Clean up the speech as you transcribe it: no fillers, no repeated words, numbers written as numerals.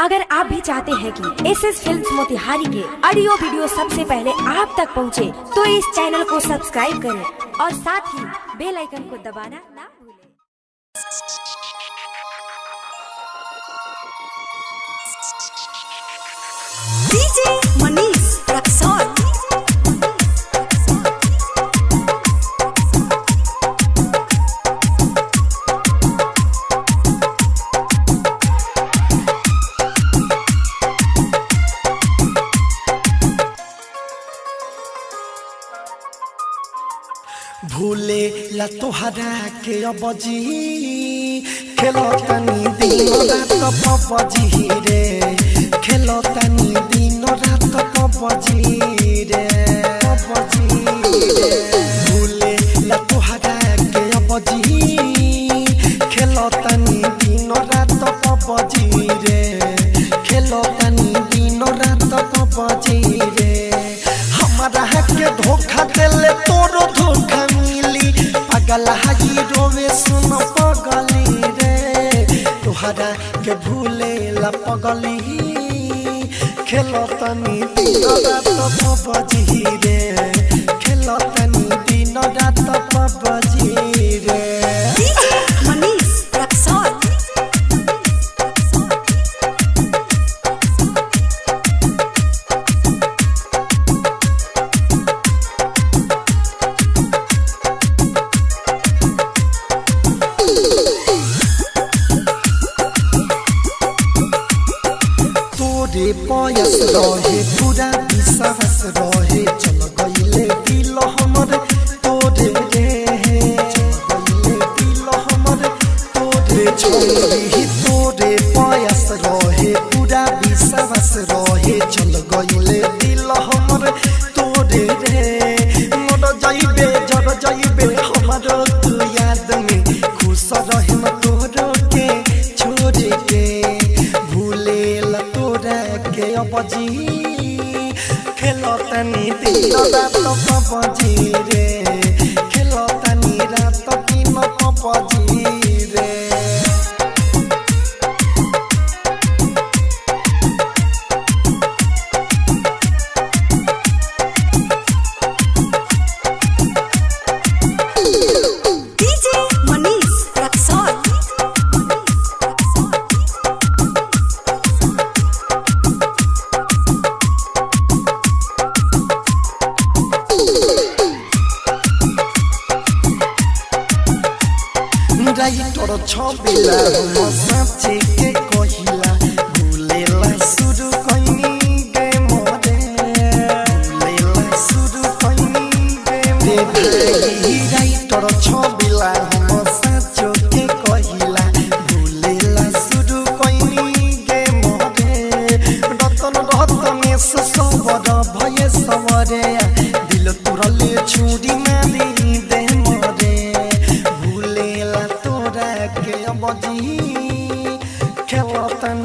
अगर आप भी चाहते हैं कि एसएस फिल्म्स मोतिहारी के ऑडियो वीडियो सबसे पहले आप तक पहुंचे, तो इस चैनल को सब्सक्राइब करें और साथ ही बेल आइकन को दबाना ना भूलें। डीजे मनीष रक्सौल। भूले ला तोहरा के अबजी खेलो तनी दिन रात पबजी रे, खेलो तनी दिन रात पबजी रे, पबजी रे। भूले ला तोहरा के अबजी खेलो तनी दिन रात पबजी रे, खेलो तनी दिन रात पबजी रे। हमारा के धोखा देले तोरो धोखा पगला रोवे सुन पगली रे, तोहरा के भूले ला पगली खेलो तनी दिन रात पबजी रे, खेलो तनी दिन रात पबजी रे। मनीष रक्सौल। तोरे पयस रहे पूरा विश्वास रहे, चल गईले दिल हमर तोरे रे, चल गईले दिल हमर तोरे छोड़ी। तोरे पयस रहे पूरा विश्वास रहे, चल गईले दिल हमर तोरे रे। मर जाइबे जर जाइबे हमर तू याद में, खुश रहे तोरो के छोड़ के। भूले के अबजी खेलो तनी दिन रात पबजी रे, खेलो तनी रात दिन पबजी रे। डीजे मनीष रक्सौल। तोर छबिला हम साँचे के कहिला, भूलेला शुरू कइनी गे मोरे, भूलेला शुरू कइनी गे मोरे। तोर छबिला हम साँचो के कहिला, भूलेला शुरू कइनी गे मोरे। रतन रतने सबर भये सवरे, दिल तुरले छुरी मारी दे मोरे। भूलेला के अबजी खेलो तनी